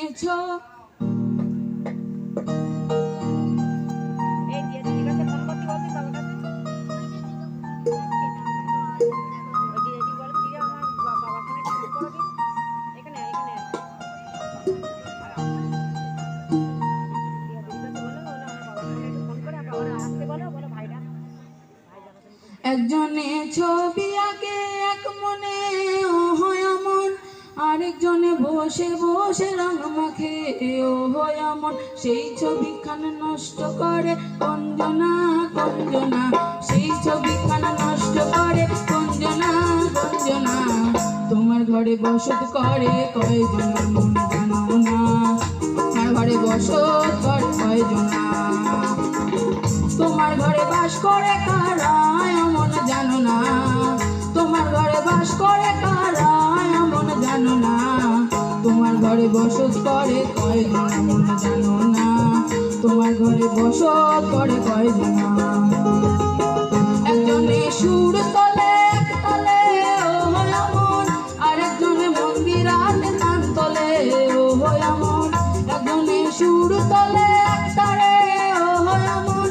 জনেছো একজনে ছবি আঁকে এক মনে ও হয় আমন, আরেকজনে বসে বসে রং মাখে ও হয় আমন। সেই ছবিখান নষ্ট করে কঞ্জনা কঞ্জনা, সেই ছবিখান নষ্ট করে কঞ্জনা কঞ্জনা। তোমার ঘরে বসত করে কয়জনা মন জানো না, তোমার ঘরে বসত করে কয়জনা। তোমার ঘরে বাস করে কারা এমন জানো না, তোমার ঘরে বাস করে কারা এমন জানো না। তোমার ঘরে বসত করে কয়জন এমন জানো না, তোমার ঘরে বসত করে কয়জন। একজনে সুর তলে এক তলে ও হয় আমন, আরেকজনে মন্দিরাতে তান তলে ও হয় আমন। একজনে সুর তলে এক তারে ও হয় আমন,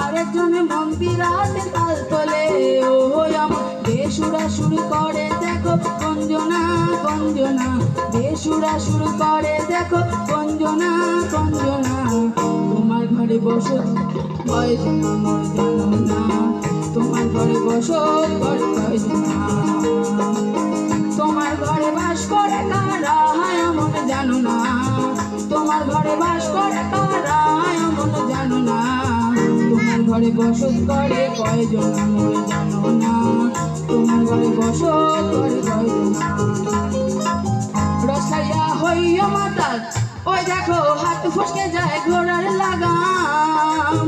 আরেকজনে মন্দিরাতে তাল তলে ও হয় আমন। বেসুরা শুরু করে দেখো কঞ্জনা কঞ্জনা, বেসুরা শুরু করে দেখো কঞ্জনা কঞ্জনা। তোমার ঘরে বসত কয়জন আমার জানো না, তোমার ঘরে বসত করে কয়জনা। তোমার ঘরে বাস করে কারা এমন জানো না, তোমার ঘরে বাস করে কারা এমন জানো না। তোমার ঘরে বসত করে কয়জন আমার জানো না, তোমার ঘরে বসত করে কয়জনা। রসাইয়া হইয়া মাতাল ওই দেখো হাত ফসকে যায় ঘোড়ার লাগাম।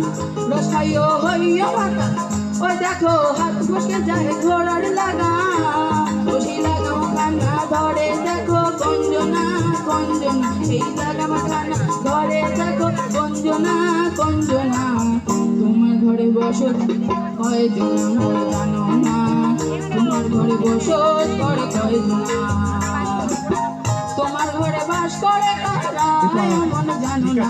রসাইয়া হইয়া মাতাল ওই দেখো হাত ফসকে যায় ঘোড়ার লাগাম। ওই লাগাম খানা ধরে দেখো কঞ্জনা কঞ্জনা, এই লাগাম খানা ধরে দেখো কঞ্জনা কঞ্জনা। তোমার ঘরে বসত কয়জন আমার জানো না, তোমার ঘরে বসত করে কয়জনা। তোমার ঘরে বাস করে কারা এমন জানো না।